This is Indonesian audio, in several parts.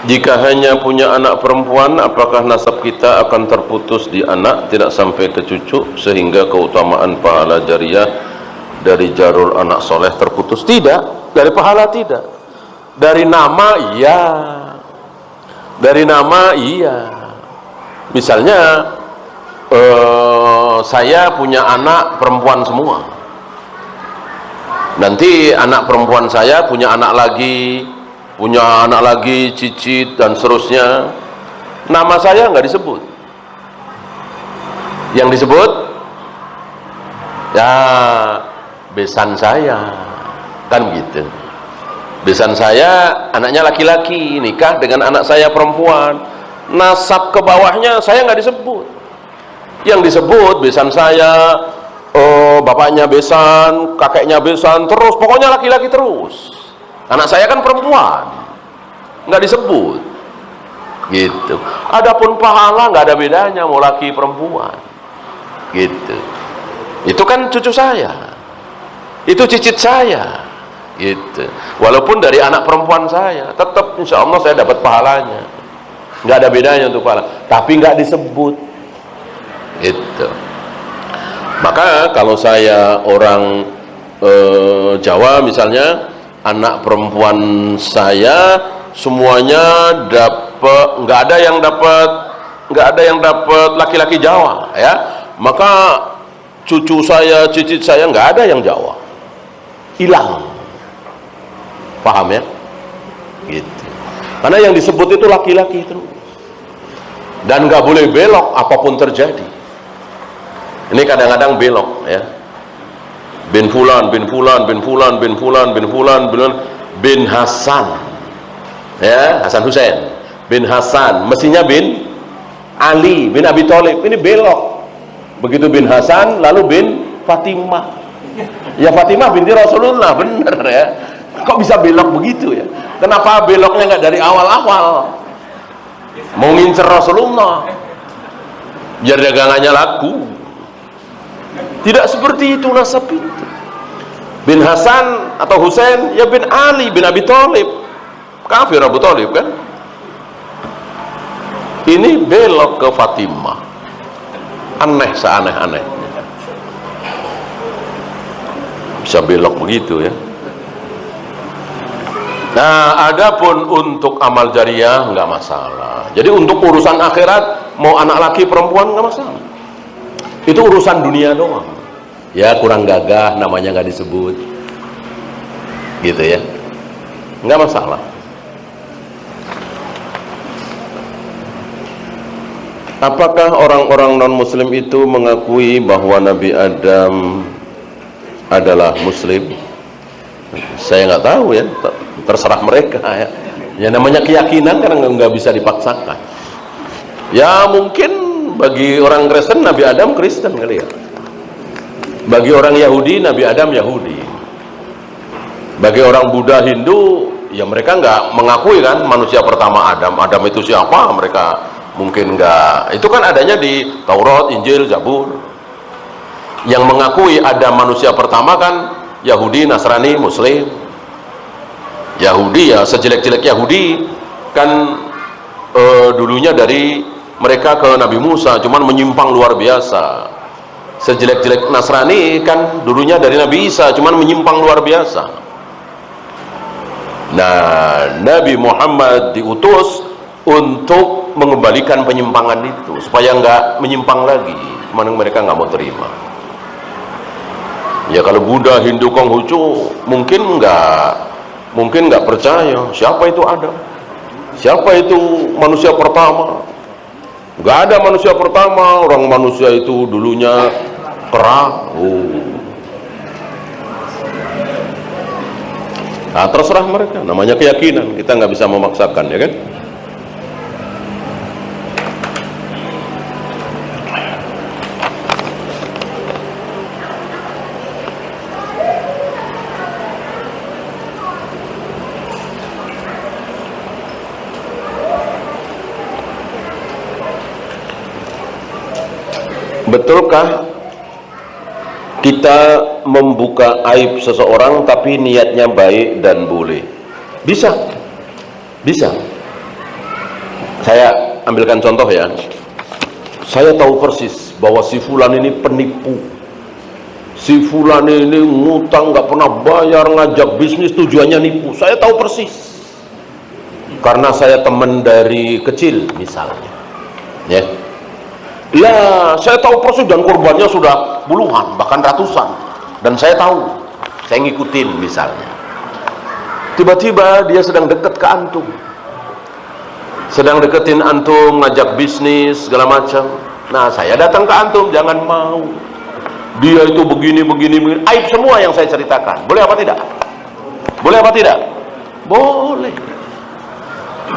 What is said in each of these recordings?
Jika hanya punya anak perempuan, apakah nasab kita akan terputus di anak, tidak sampai ke cucu, sehingga keutamaan pahala jariah dari jarul anak soleh terputus? Tidak, dari pahala tidak. Dari nama iya, dari nama iya. Misalnya saya punya anak perempuan semua, nanti anak perempuan saya punya anak lagi, cicit dan seterusnya, nama saya nggak disebut. Yang disebut ya besan saya, kan gitu. Besan saya anaknya laki-laki, nikah dengan anak saya perempuan, nasab ke bawahnya saya nggak disebut. Yang disebut besan saya, bapaknya besan, kakeknya besan, terus pokoknya laki-laki terus. Anak saya kan perempuan, nggak disebut gitu. Adapun pahala nggak ada bedanya mau laki perempuan gitu. Itu kan cucu saya, itu cicit saya gitu. Walaupun dari anak perempuan saya, tetap insya Allah saya dapat pahalanya, nggak ada bedanya untuk pahala, tapi nggak disebut gitu. Maka kalau saya orang Jawa misalnya, anak perempuan saya semuanya dapat, nggak ada yang dapat laki-laki Jawa ya, maka cucu saya, cicit saya nggak ada yang Jawa, hilang. Paham ya gitu. Karena yang disebut itu laki-laki terus, dan nggak boleh belok apapun terjadi. Ini kadang-kadang belok ya, bin Fulan, bin Fulan, bin Fulan, bin Fulan, bin Fulan, bin Hasan ya, Hasan Hussein bin Hasan, mestinya bin Ali bin Abi Thalib. Ini belok, begitu bin Hasan lalu bin Fatimah, ya Fatimah binti Rasulullah, bener ya. Kok bisa belok begitu ya? Kenapa beloknya nggak dari awal-awal? Mau ngincer Rasulullah biar dagangannya laku. Tidak seperti itu nasab itu. Bin Hasan atau Husain ya bin Ali bin Abi Thalib, kafir Abu Thalib kan. Ini belok ke Fatimah, aneh seaneh-anehnya bisa belok begitu ya. Nah, adapun untuk amal jariah nggak masalah. Jadi untuk urusan akhirat mau anak laki perempuan nggak masalah. Itu urusan dunia doang. Ya kurang gagah, namanya nggak disebut, gitu ya, nggak masalah. Apakah orang-orang non-Muslim itu mengakui bahwa Nabi Adam adalah Muslim? Saya nggak tahu ya, terserah mereka ya. Ya namanya keyakinan kan nggak bisa dipaksakan. Ya mungkin bagi orang Kristen Nabi Adam Kristen kali ya. Bagi orang Yahudi Nabi Adam Yahudi. Bagi orang Buddha Hindu ya mereka nggak mengakui kan manusia pertama Adam. Adam itu siapa? Mereka mungkin nggak. Itu kan adanya di Taurat, Injil, Zabur. Yang mengakui ada manusia pertama kan Yahudi, Nasrani, Muslim. Yahudi ya sejelek-jelek Yahudi kan dulunya dari mereka ke Nabi Musa, cuman menyimpang luar biasa. Sejelek-jelek Nasrani kan dulunya dari Nabi Isa, cuman menyimpang luar biasa. Nah, Nabi Muhammad diutus untuk mengembalikan penyimpangan itu supaya nggak menyimpang lagi, cuman mereka nggak mau terima. Ya kalau Buddha, Hindu, Konghucu mungkin nggak percaya siapa itu Adam, siapa itu manusia pertama. Nggak ada manusia pertama, orang manusia itu dulunya kera. Nah, terserah mereka, namanya keyakinan, kita nggak bisa memaksakan ya kan. Betulkah kita membuka aib seseorang tapi niatnya baik dan boleh? Bisa. Saya ambilkan contoh ya. Saya tahu persis bahwa si fulan ini penipu, si fulan ini ngutang nggak pernah bayar, ngajak bisnis tujuannya nipu. Saya tahu persis karena saya teman dari kecil misalnya, ya. Lah, saya tahu persis dan korbannya sudah puluhan bahkan ratusan, dan saya tahu, saya ngikutin misalnya. Tiba-tiba dia sedang dekat ke antum, sedang deketin antum, ngajak bisnis segala macam. Nah, saya datang ke antum, jangan mau. Dia itu begini, aib semua yang saya ceritakan. Boleh apa tidak? Boleh apa tidak? Boleh.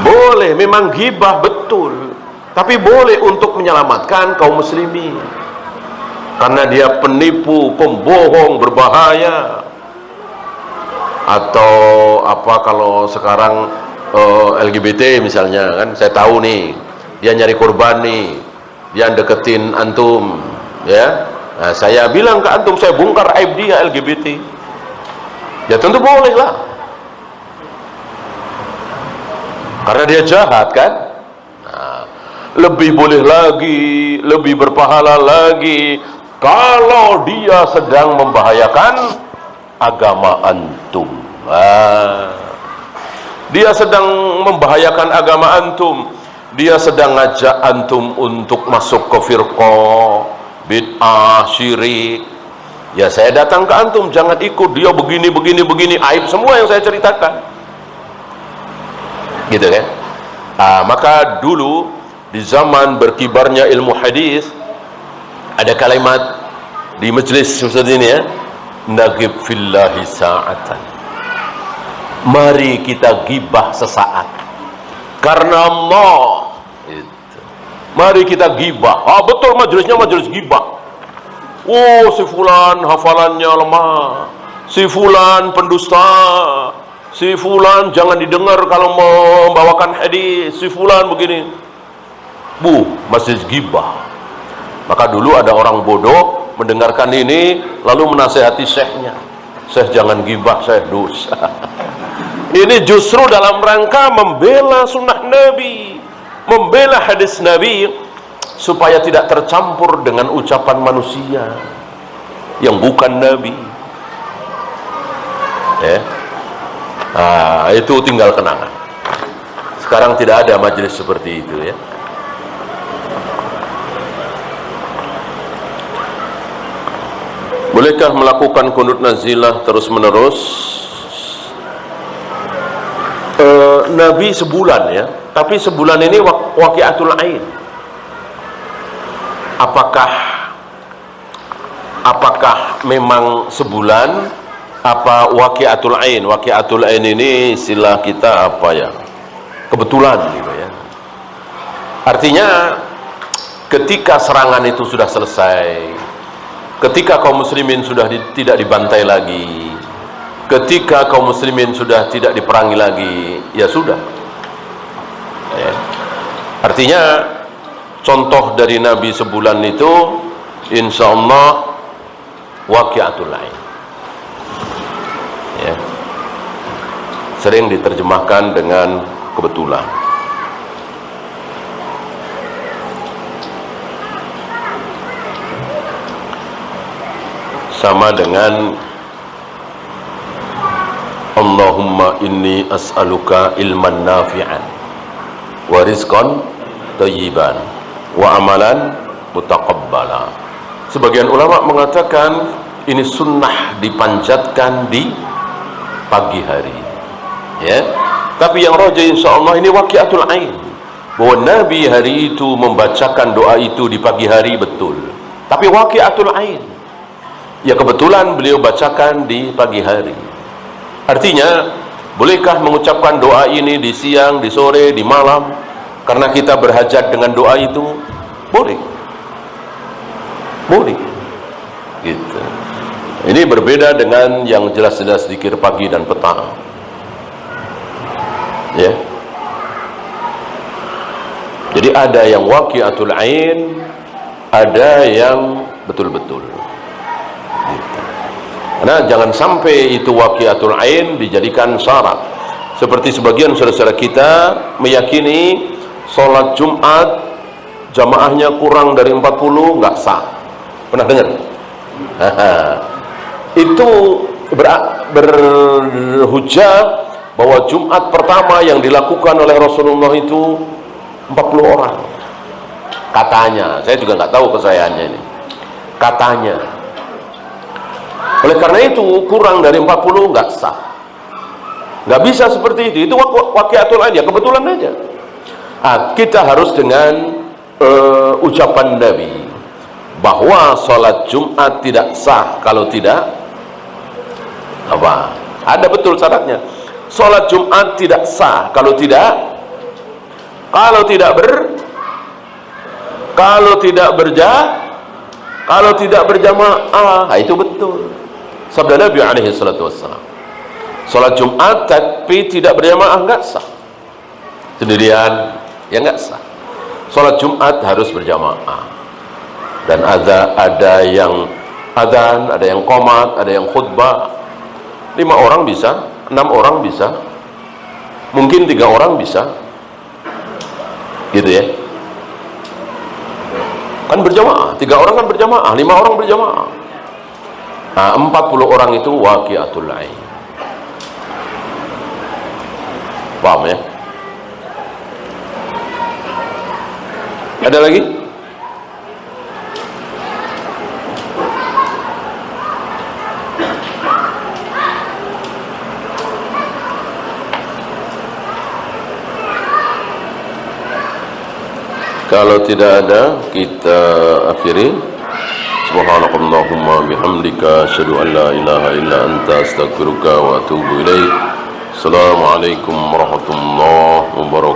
Boleh, memang ghibah betul. Tapi boleh untuk menyelamatkan kaum muslimin. Karena dia penipu, pembohong, berbahaya. Atau apa kalau sekarang LGBT misalnya, kan saya tahu nih, dia nyari korban nih, dia deketin antum, ya. Nah, saya bilang ke antum, saya bongkar aib dia LGBT, ya tentu boleh lah, karena dia jahat kan. Nah, lebih boleh lagi, lebih berpahala lagi kalau dia sedang membahayakan agama antum. Dia sedang membahayakan agama antum, dia sedang ngajak antum untuk masuk ke firqah, bid'ah, syirik. Ya saya datang ke antum, jangan ikut dia begini, aib semua yang saya ceritakan. Gitu kan? Maka dulu di zaman berkibarnya ilmu hadis, ada kalimat di majelis seperti ini ya, nagib fillahi sa'atan. Mari kita gibah sesaat karena Allah. Mari kita gibah. Betul, majelisnya majelis gibah. Oh, si fulan hafalannya lemah, si fulan pendusta, si fulan jangan didengar kalau membawakan hadis, si fulan begini. Majelis gibah. Maka dulu ada orang bodoh mendengarkan ini lalu menasihati syekhnya, "Syekh jangan gibah, Syekh dosa." Ini justru dalam rangka membela sunnah Nabi, membela hadis Nabi, supaya tidak tercampur dengan ucapan manusia yang bukan Nabi. Itu tinggal kenangan. Sekarang tidak ada majelis seperti itu ya. Bolehkah melakukan qunut nazilah terus menerus? Nabi sebulan ya, tapi sebulan ini waqiatul ain. Apakah memang sebulan apa waqiatul ain? Waqiatul ain ini istilah kita apa ya? Kebetulan gitu ya. Artinya ketika serangan itu sudah selesai, ketika kaum muslimin sudah tidak dibantai lagi, ketika kaum muslimin sudah tidak diperangi lagi, ya sudah. Artinya contoh dari Nabi sebulan itu insya Allah waqiatul ain. Sering diterjemahkan dengan kebetulan. Sama dengan Allahumma inni as'aluka ilman nafi'an wa rizqan thayyiban wa amalan mutaqabbala. Sebagian ulama mengatakan ini sunnah dipanjatkan di pagi hari ya. Tapi yang rajih insyaallah ini waqiatul ain, bahwa Nabi hari itu membacakan doa itu di pagi hari, betul. Tapi waqiatul ain, ya kebetulan beliau bacakan di pagi hari. Artinya, bolehkah mengucapkan doa ini di siang, di sore, di malam karena kita berhajat dengan doa itu? Boleh. Boleh. Gitu. Ini berbeda dengan yang jelas-jelas zikir pagi dan petang. Ya. Jadi ada yang waqiatul ain, ada yang betul-betul. Nah, jangan sampai itu waqiatul ain dijadikan syarat. Seperti sebagian saudara-saudara kita meyakini sholat Jumat jamaahnya kurang dari 40 nggak sah. Pernah dengar? Itu berhujjah bahwa Jumat pertama yang dilakukan oleh Rasulullah itu 40 orang katanya. Saya juga nggak tahu kesahihannya ini, katanya. Oleh karena itu kurang dari 40 nggak sah, nggak bisa seperti itu waqiatul ain, ya kebetulan aja. Kita harus dengan ucapan Nabi bahwa sholat Jumat tidak sah kalau tidak apa, ada betul syaratnya. Sholat Jumat tidak sah kalau tidak berjamaah. Itu betul sabda Nabi alaihi salatu wassalam. Sholat Jumat tapi tidak berjamaah nggak sah, sendirian ya nggak sah. Sholat Jumat harus berjamaah, dan ada yang adzan, ada yang qomat, ada yang khutbah. 5 orang bisa, 6 orang bisa, mungkin 3 orang bisa, gitu ya. Kan berjamaah, 3 orang kan berjamaah, 5 orang berjamaah. 40 orang itu waqiatul ain. Paham ya? Ada lagi? Kalau tidak ada, kita akhiri. Subhanakallahumma bihamdika asyhadu an la ilaha illa anta astaghfiruka wa atubu ilaik. Assalamualaikum warahmatullahi wabarakatuh.